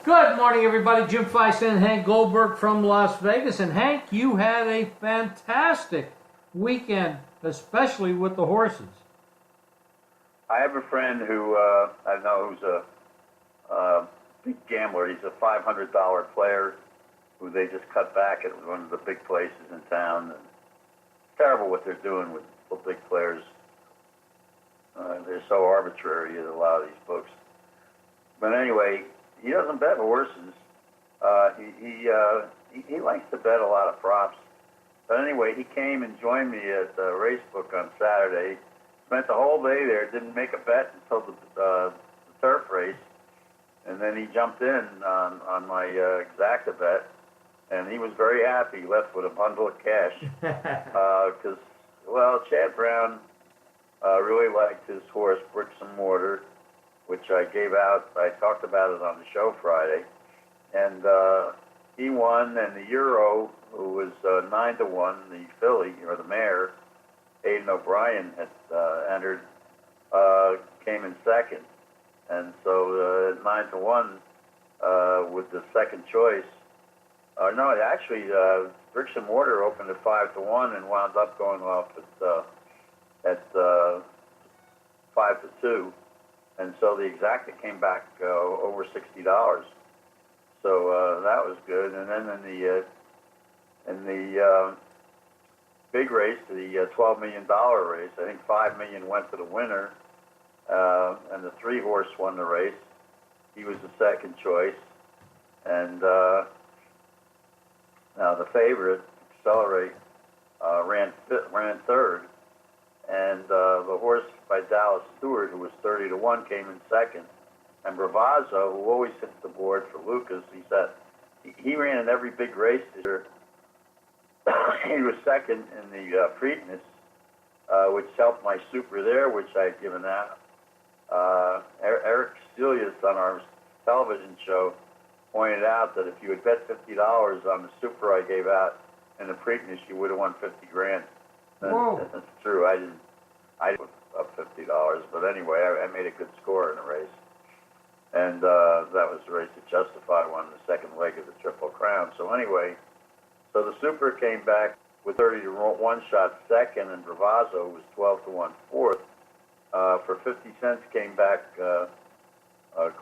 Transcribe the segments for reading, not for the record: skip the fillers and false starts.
Good morning, everybody. Jim Feist and Hank Goldberg from Las Vegas. And Hank, you had a fantastic weekend, especially with the horses. I have a friend who I know who's a big gambler. He's a $500 player who they just cut back at one of the big places in town. And it's terrible what they're doing with the big players. They're so arbitrary, a lot of these folks. But anyway, he doesn't bet horses. He likes to bet a lot of props. But anyway, he came and joined me at the Racebook on Saturday. Spent the whole day there. Didn't make a bet until the turf race, and then he jumped in on my exacta bet, and he was very happy. He left with a bundle of cash because, Chad Brown really liked his horse, Bricks and Mortar, which I gave out. I talked about it on the show Friday, and he won. And the Euro, who was 9-1, the filly or the mare, Aidan O'Brien had entered, came in second, and so 9-1 with the second choice. Bricks and Mortar opened at 5-1 and wound up going off at 5-2. And so the exacta came back over $60. So that was good. And then in the big race, the $12 million race, I think $5 million went to the winner, and the 3-horse won the race. He was the second choice, and now the favorite, Accelerate, ran third. And the horse by Dallas Stewart, who was 30-1, came in second. And Bravazzo, who always hits the board for Lucas, he ran in every big race this year. He was second in the Preakness, which helped my super there, which I had given out. Eric Stelius on our television show pointed out that if you had bet $50 on the super I gave out in the Preakness, you would have won $50,000. That's true. I didn't up $50, but anyway, I made a good score in the race, and that was the race that Justify won the second leg of the Triple Crown. So anyway, so the Super came back with 30-1 shot second, and Bravazzo was 12-1 fourth. For 50 cents, came back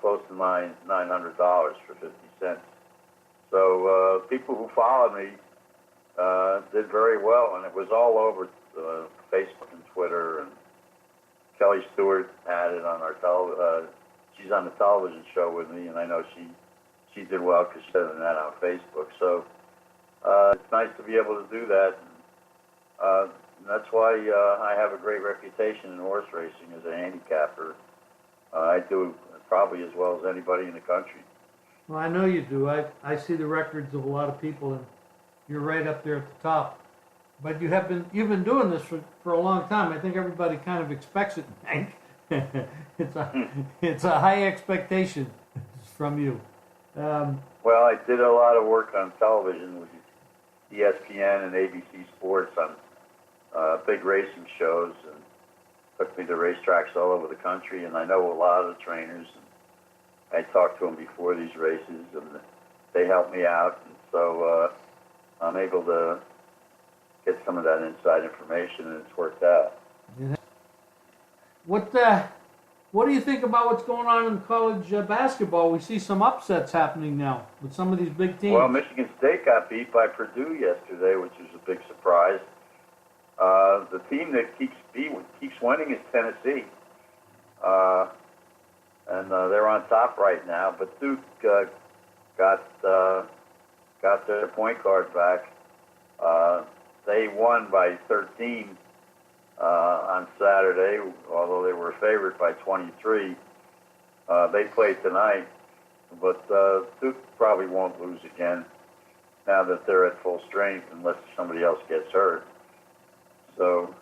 close to $900 for 50 cents. So people who followed me did very well, and it was all over Facebook and Twitter, and Kelly Stewart had it on our she's on the television show with me, and I know she did well because she said that on Facebook. So it's nice to be able to do that, and that's why I have a great reputation in horse racing as a handicapper. I do probably as well as anybody in the country. Well, I know you do. I see the records of a lot of people, and you're right up there at the top. But you've been doing this for a long time. I think everybody kind of expects it, Hank. It's a high expectation from you. Well, I did a lot of work on television with ESPN and ABC Sports on big racing shows, and took me to racetracks all over the country. And I know a lot of the trainers. And I talked to them before these races, and they helped me out. And so I'm able to get some of that inside information, and it's worked out. What do you think about what's going on in college basketball? We see some upsets happening now with some of these big teams. Well, Michigan State got beat by Purdue yesterday, which is a big surprise. The team that keeps winning is Tennessee, and they're on top right now. But Duke got their point guard back. They won by 13 on Saturday, although they were favored by 23. They played tonight, but Duke probably won't lose again now that they're at full strength, unless somebody else gets hurt. So,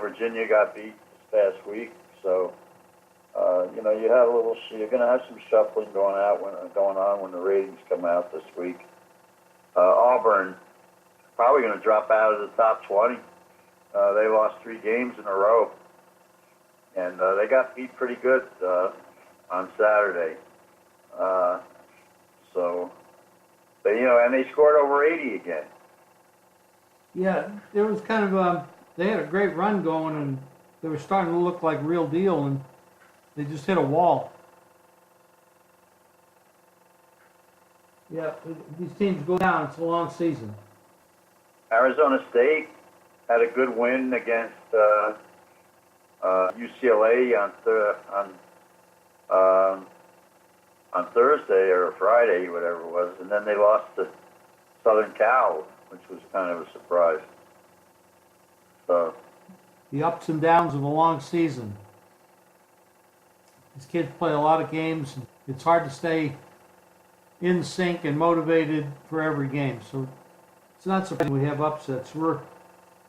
Virginia got beat this past week. So, you're going to have some shuffling going on when the ratings come out this week. Auburn probably going to drop out of the top 20. They lost 3 games in a row, and they got beat pretty good on Saturday. So, but, you know, and they scored over 80 again. Yeah, it was kind of, they had a great run going, and they were starting to look like real deal, and they just hit a wall. Yeah, these teams go down. It's a long season. Arizona State had a good win against UCLA on Thursday or Friday, whatever it was, and then they lost to Southern Cal, which was kind of a surprise. So The ups and downs of a long season. These kids play a lot of games. It's hard to stay in sync and motivated for every game. So it's not surprising we have upsets. We're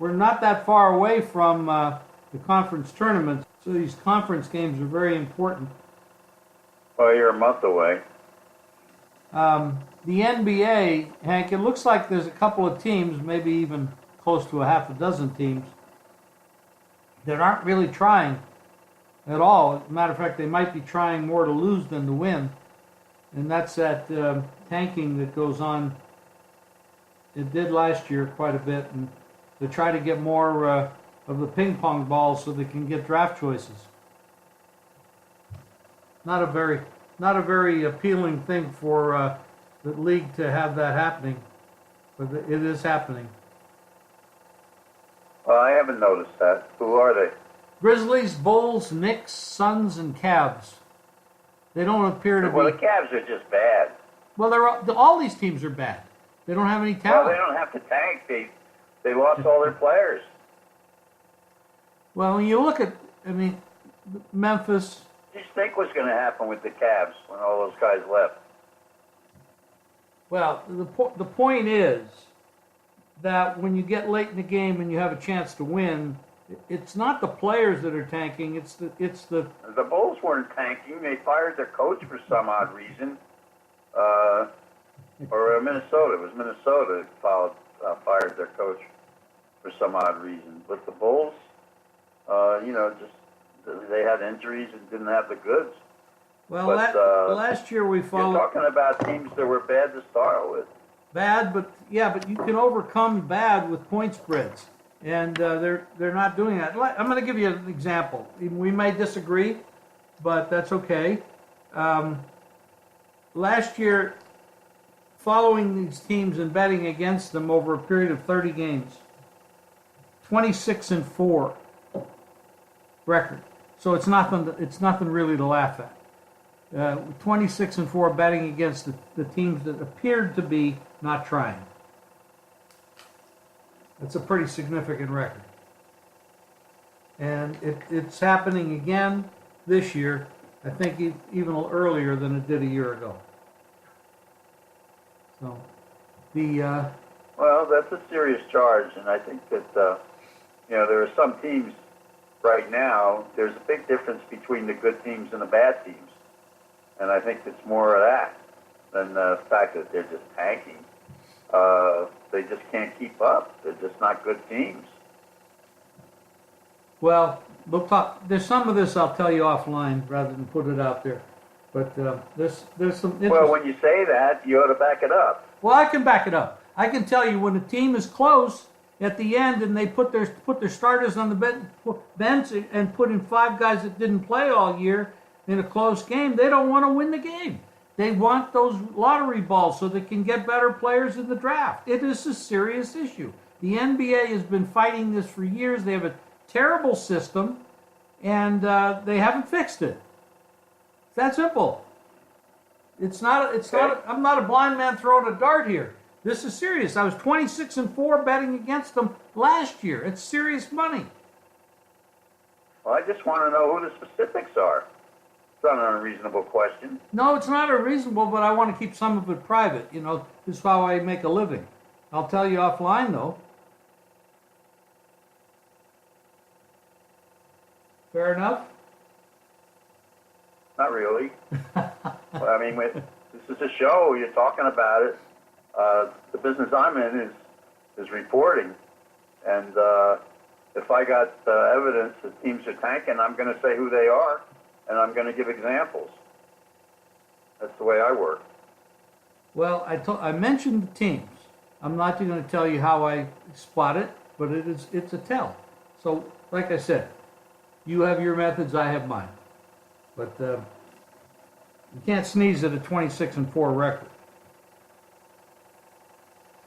not that far away from the conference tournament, so these conference games are very important. well, you're a month away. The NBA, Hank, it looks like there's a couple of teams, maybe even close to a half a dozen teams, that aren't really trying at all. As a matter of fact, they might be trying more to lose than to win. And that's that tanking that goes on. It did last year quite a bit, and to try to get more of the ping pong balls so they can get draft choices. Not a very appealing thing for the league to have that happening, but it is happening. Well, I haven't noticed that. Who are they? Grizzlies, Bulls, Knicks, Suns, and Cavs. They don't appear to Well, be. the Cavs are just bad. Well, all these teams are bad. They don't have any Well, talent. they don't have to tank. They lost all their players. Well, when you look at, Memphis. What do you think was going to happen with the Cavs when all those guys left? Well, the point is that when you get late in the game and you have a chance to win, it's not the players that are tanking. It's the The Bulls weren't tanking. They fired their coach for some odd reason. Or Minnesota. It was Minnesota that fired their coach for some odd reason. But the Bulls, they had injuries and didn't have the goods. well. But, Last year we You're followed talking about teams that were bad to start with. bad, but you can overcome bad with point spreads, and they're not doing that. I'm going to give you an example. We may disagree, but that's okay. Last year, following these teams and betting against them over a period of 30 games, 26-4 record. So it's nothing really to laugh at. 26-4 betting against the teams that appeared to be not trying. That's a pretty significant record. And it's happening again this year, I think even earlier than it did a year ago. So, Well, that's a serious charge, and I think that, there are some teams right now, there's a big difference between the good teams and the bad teams. And I think it's more of that than the fact that they're just tanking. They just can't keep up. They're just not good teams. well, we'll talk. There's some of this I'll tell you offline rather than put it out there. But there's some. Well, when you say that, you ought to back it up. Well, I can back it up. I can tell you when a team is close at the end and they put their starters on the bench and put in 5 guys that didn't play all year in a close game, they don't want to win the game. They want those lottery balls so they can get better players in the draft. It is a serious issue. The NBA has been fighting this for years. They have a terrible system, and they haven't fixed it. It's that simple. It's not. I'm not a blind man throwing a dart here. This is serious. I was 26-4 betting against them last year. It's serious money. Well, I just want to know who the specifics are. It's not an unreasonable question. No, it's not unreasonable, but I want to keep some of it private. This is how I make a living. I'll tell you offline, though. Fair enough? Not really. Well, I mean, this is a show. You're talking about it. The business I'm in is reporting. And if I got evidence that teams are tanking, I'm going to say who they are, and I'm going to give examples. That's the way I work. Well, I mentioned the teams. I'm not going to tell you how I spot it, but it's a tell. So, like I said, you have your methods, I have mine. But you can't sneeze at a 26-4 record.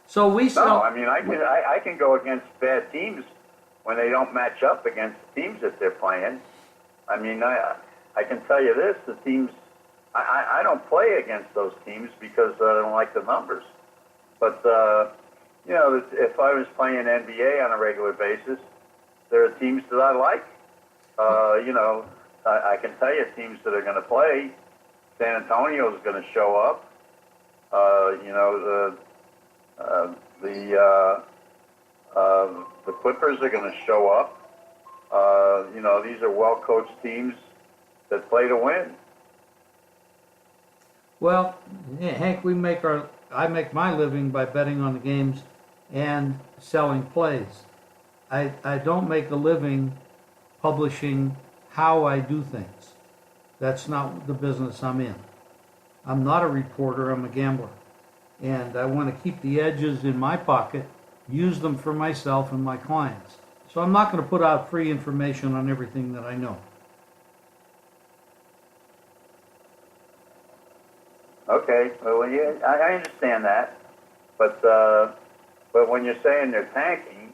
So we No, I mean I can go against bad teams when they don't match up against the teams that they're playing. I mean I can tell you this: the teams I don't play against those teams because I don't like the numbers. But you know, if I was playing NBA on a regular basis, there are teams that I like. You know, I can tell you teams that are going to play. San Antonio is going to show up. You know, the Clippers are going to show up. You know, these are well-coached teams that play to win. Well, yeah, Hank, I make my living by betting on the games and selling plays. I don't make a living publishing how I do things. That's not the business I'm in. I'm not a reporter, I'm a gambler. And I want to keep the edges in my pocket, use them for myself and my clients. So I'm not going to put out free information on everything that I know. Okay, well, yeah, I understand that, but when you're saying they're tanking,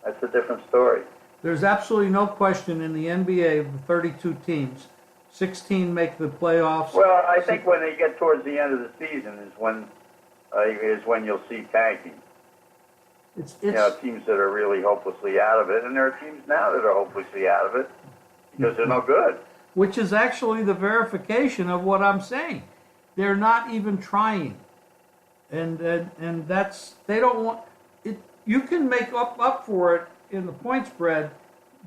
that's a different story. There's absolutely no question in the NBA of the 32 teams, 16 make the playoffs. Well, I think when they get towards the end of the season is when you'll see tanking. It's you know, teams that are really hopelessly out of it, and there are teams now that are hopelessly out of it because they're no good. Which is actually the verification of what I'm saying. They're not even trying, and that's they don't want it. You can make up for it in the point spread,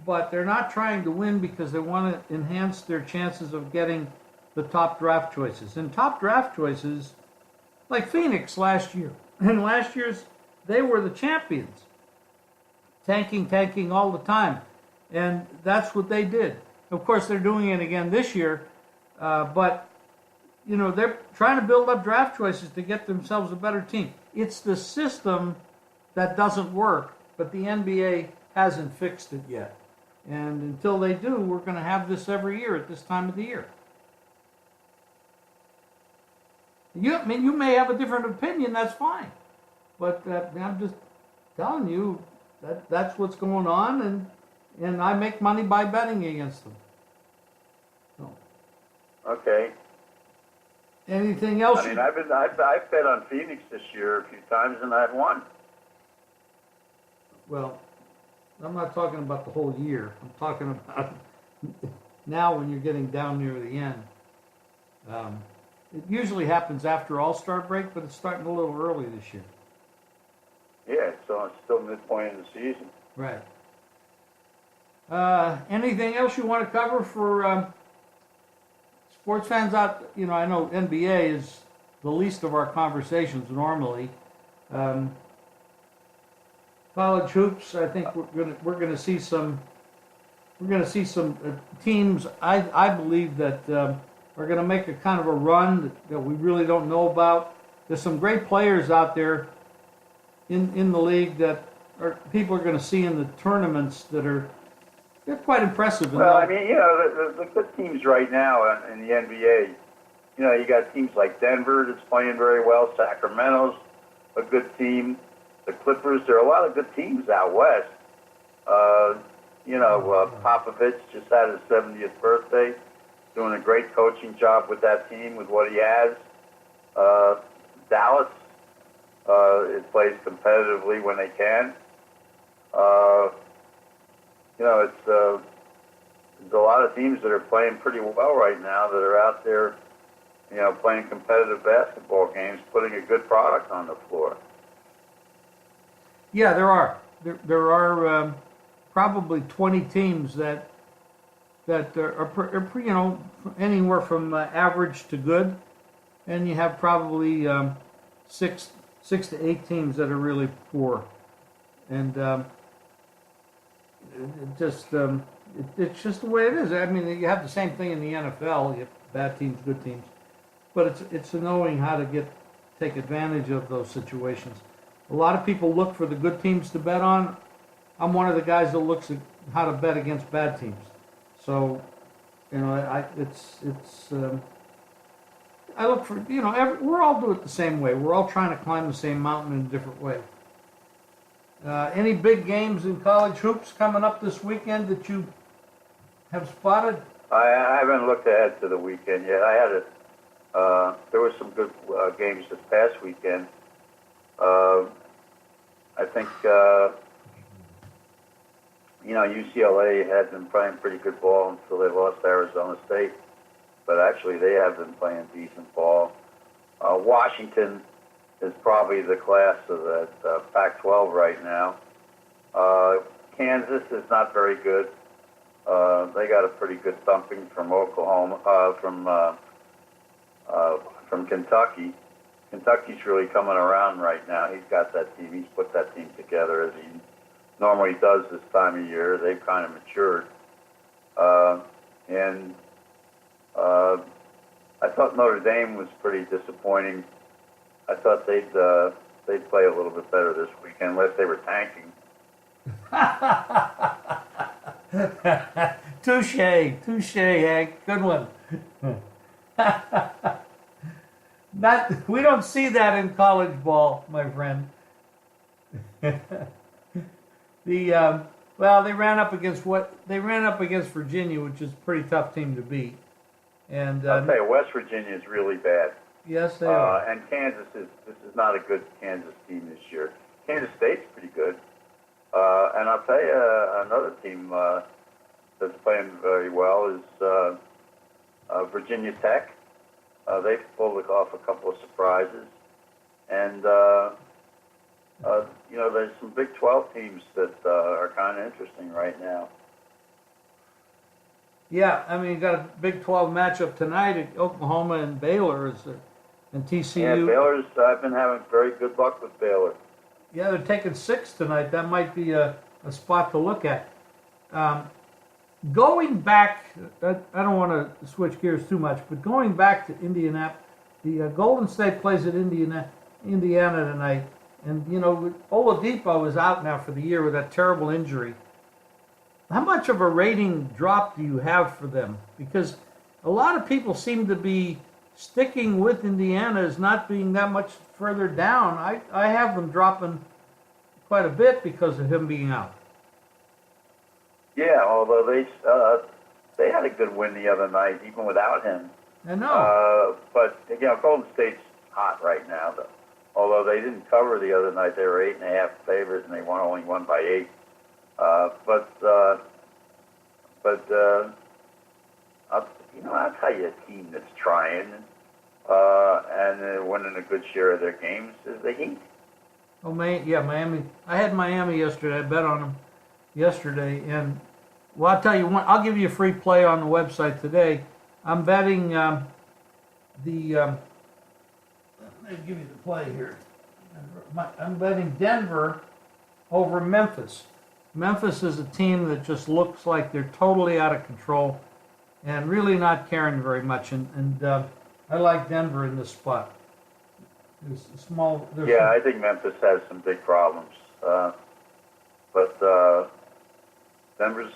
but they're not trying to win because they want to enhance their chances of getting the top draft choices. And top draft choices, like Phoenix last year, and last year's they were the champions, tanking all the time, and that's what they did. Of course, they're doing it again this year, but. You know, they're trying to build up draft choices to get themselves a better team. It's the system that doesn't work, but the NBA hasn't fixed it yet. And until they do, we're going to have this every year at this time of the year. I mean, you may have a different opinion, that's fine. But I'm just telling you that that's what's going on, and I make money by betting against them. So. Okay. Anything else? I mean, I've bet on Phoenix this year a few times, and I've won. Well, I'm not talking about the whole year. I'm talking about now when you're getting down near the end. It usually happens after All-Star break, but it's starting a little early this year. Yeah, so it's still midpoint of the season. Right. Anything else you want to cover for sports fans out? You know, I know NBA is the least of our conversations normally. College hoops, I think we're gonna see some teams. I believe that are going to make a kind of a run that we really don't know about. There's some great players out there in the league that people are going to see in the tournaments they're quite impressive. Well, I mean, you know, the good teams right now in the NBA, you know, you got teams like Denver that's playing very well. Sacramento's a good team. The Clippers, there are a lot of good teams out west. You know, Popovich just had his 70th birthday, doing a great coaching job with that team, with what he has. Dallas, it plays competitively when they can. You know, there's a lot of teams that are playing pretty well right now that are out there, you know, playing competitive basketball games, putting a good product on the floor. Yeah, there are. There are probably 20 teams that are you know, anywhere from average to good, and you have probably six to eight teams that are really poor, and it's just the way it is. I mean, you have the same thing in the NFL. You have bad teams, good teams, but it's knowing how to take advantage of those situations. A lot of people look for the good teams to bet on. I'm one of the guys that looks at how to bet against bad teams. So, I look for, we're all doing it the same way. We're all trying to climb the same mountain in a different way. Any big games in college hoops coming up this weekend that you have spotted? I haven't looked ahead to the weekend yet. There were some good games this past weekend. I think, UCLA had been playing pretty good ball until they lost to Arizona State. But actually, they have been playing decent ball. Washington is probably the class of the Pac-12 right now. Kansas is not very good. They got a pretty good thumping from Oklahoma, from Kentucky. Kentucky's really coming around right now. He's got that team. He's put that team together as he normally does this time of year. They've kind of matured. I thought Notre Dame was pretty disappointing. I thought they'd play a little bit better this weekend, unless they were tanking. Touche, Hank. Good one. We don't see that in college ball, my friend. They ran up against Virginia, which is a pretty tough team to beat. And I'll tell you, West Virginia is really bad. Yes, they are. And this is not a good Kansas team this year. Kansas State's pretty good. And I'll tell you, another team that's playing very well is Virginia Tech. They've pulled off a couple of surprises. And, there's some Big 12 teams that are kind of interesting right now. Yeah, I mean, you got a Big 12 matchup tonight at Oklahoma and Baylor and TCU. Yeah, I've been having very good luck with Baylor. Yeah, they're taking 6 tonight. That might be a spot to look at. Going back, I don't want to switch gears too much, but going back to Indianapolis, the Golden State plays at Indiana tonight. And, Oladipo is out now for the year with that terrible injury. How much of a rating drop do you have for them? Because a lot of people seem to be sticking with Indiana as not being that much further down. I have them dropping quite a bit because of him being out. Yeah, although they had a good win the other night, even without him. I know. But Golden State's hot right now, though. Although they didn't cover the other night, they were 8.5 favorites, and they only won by 8. I'll tell you, a team that's trying and winning a good share of their games is the Heat. Oh, Miami. I had Miami yesterday. I bet on them yesterday, and I'll tell you one. I'll give you a free play on the website today. I'm betting Let me give you the play here. I'm betting Denver over Memphis. Memphis is a team that just looks like they're totally out of control and really not caring very much. And I like Denver in this spot. I think Memphis has some big problems. But Denver's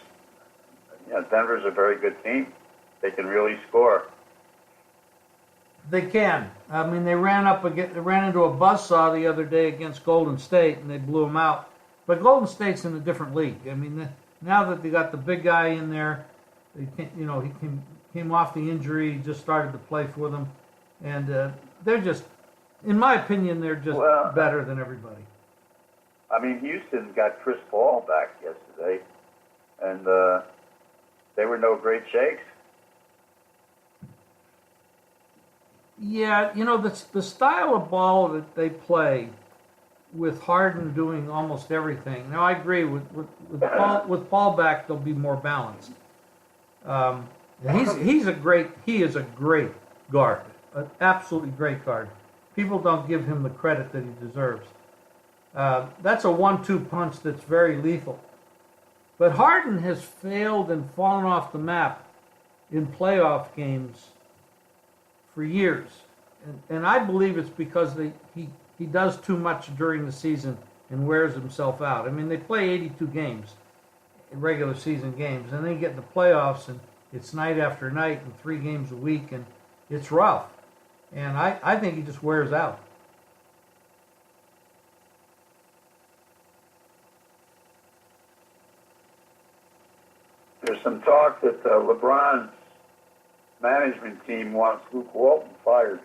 a very good team. They can really score. They can. I mean, they ran into a buzzsaw the other day against Golden State, and they blew them out. But Golden State's in a different league. I mean, now that they got the big guy in there, he came off the injury, he just started to play for them, and they're just, in my opinion, they're just better than everybody. I mean, Houston got Chris Paul back yesterday, and they were no great shakes. Yeah, the style of ball that they play, with Harden doing almost everything. Now, I agree with Paul back, they'll be more balanced. He is a great guard, an absolutely great guard. People don't give him the credit that he deserves. That's a 1-2 punch that's very lethal. But Harden has failed and fallen off the map in playoff games for years. and I believe it's because he does too much during the season and wears himself out. I mean, they play 82 games, regular season games, and then you get in the playoffs, and it's night after night and 3 games a week, and it's rough. And I think he just wears out. There's some talk that LeBron's management team wants Luke Walton fired.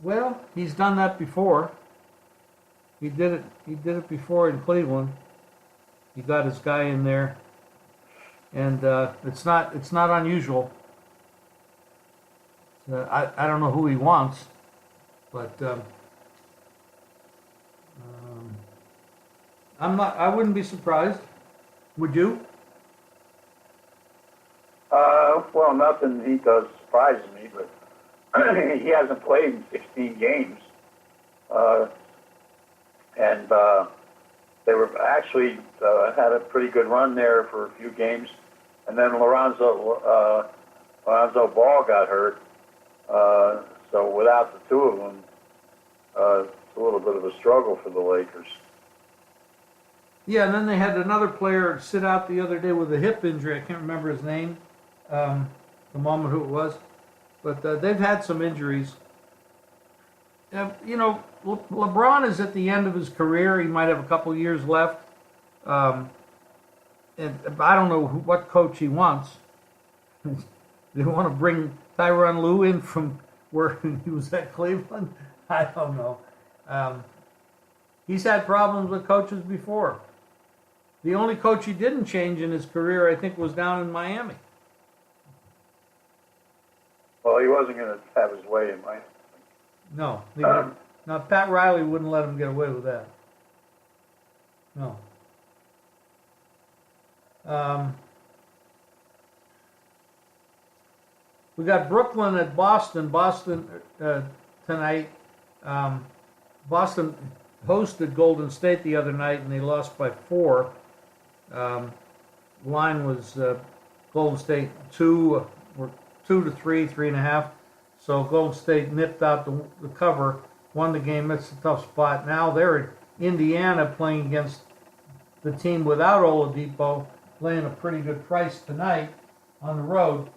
Well, he's done that before. He did it before in Cleveland. He got his guy in there, and it's not unusual. I don't know who he wants, but I wouldn't be surprised. Would you? Well, nothing he does surprises me, but he hasn't played in 16 games. And they were actually had a pretty good run there for a few games. And then Lonzo Ball got hurt. So without the two of them, it's a little bit of a struggle for the Lakers. Yeah, and then they had another player sit out the other day with a hip injury. I can't remember his name, the moment who it was. But they've had some injuries. LeBron is at the end of his career. He might have a couple years left. And I don't know what coach he wants. They want to bring Tyronn Lue in from where he was at Cleveland? I don't know. He's had problems with coaches before. The only coach he didn't change in his career, I think, was down in Miami. Well, he wasn't going to have his way in Miami. No. Now, Pat Riley wouldn't let him get away with that. No. We got Brooklyn at Boston. Boston tonight. Boston hosted Golden State the other night, and they lost by 4. Line was Golden State 2 to 3, 3.5. So Golden State nipped out the cover, won the game. That's a tough spot. Now they're in Indiana playing against the team without Oladipo, playing a pretty good price tonight on the road.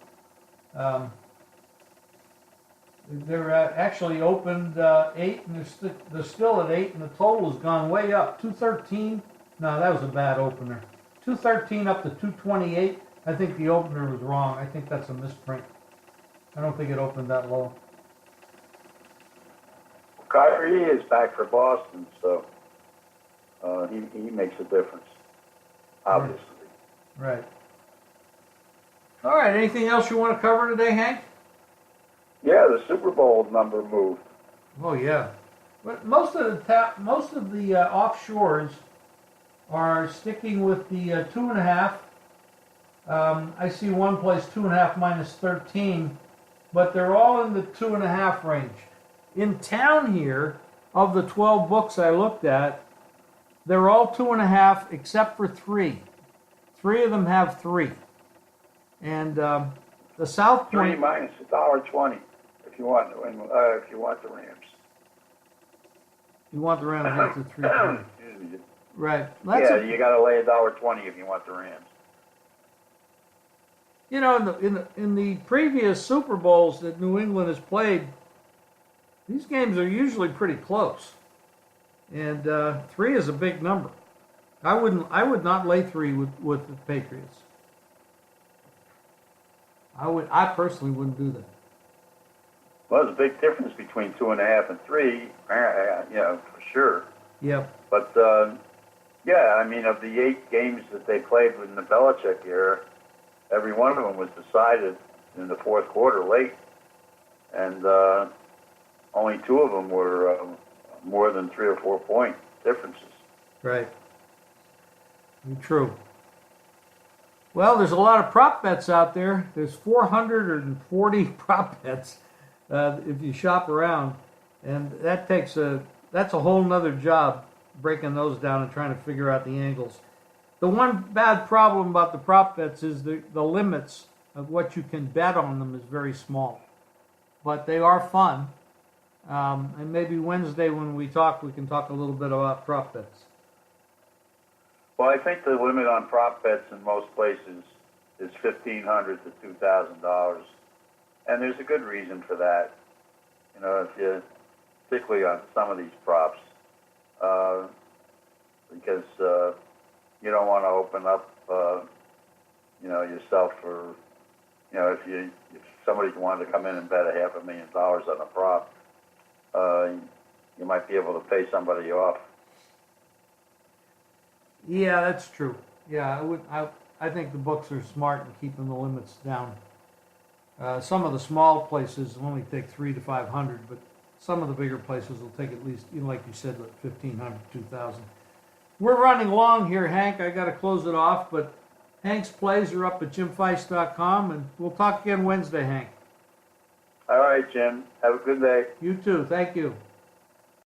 They're actually opened 8, and they're still at 8, and the total has gone way up. 213. No, that was a bad opener. 213 up to 228. I think the opener was wrong. I think that's a misprint. I don't think it opened that low. Kyrie is back for Boston, so he makes a difference, obviously. Right. All right. Anything else you want to cover today, Hank? Yeah, the Super Bowl number moved. Oh yeah, but most of the offshores are sticking with the 2.5. I see one place 2.5 minus 13, but they're all in the 2.5 range. In town here, of the 12 books I looked at, they're all 2.5 except for 3. 3 of them have 3, and the South Point 3 minus $1.20 if you want the Rams. You want the Rams up to 3. Excuse me. Right. You got to lay $1.20 if you want the Rams. You know, in the previous Super Bowls that New England has played, these games are usually pretty close, and 3 is a big number. I would not lay 3 with the Patriots. I personally wouldn't do that. Well, there's a big difference between 2.5 and 3, for sure. Yep. But I mean, of the 8 games that they played in the Belichick era, every one of them was decided in the fourth quarter late, and only 2 of them were more than 3 or 4 point differences. Right. True. Well, there's a lot of prop bets out there. There's 440 prop bets if you shop around, and that's a whole nother job, breaking those down and trying to figure out the angles. The one bad problem about the prop bets is the limits of what you can bet on them is very small. But they are fun. And maybe Wednesday when we talk, we can talk a little bit about prop bets. Well, I think the limit on prop bets in most places is $1,500 to $2,000, and there's a good reason for that. You know, if you, particularly on some of these props, because you don't want to open up, you know, yourself for, you know, if somebody wanted to come in and bet $500,000 on a prop, you might be able to pay somebody off. Yeah, that's true. Yeah, I think the books are smart in keeping the limits down. Some of the small places only take 300 to 500, but some of the bigger places will take at least, you know, like you said, like 1,500, 2,000. We're running long here, Hank. I got to close it off, but Hank's plays are up at jimfeist.com, and we'll talk again Wednesday, Hank. All right, Jim. Have a good day. You too. Thank you.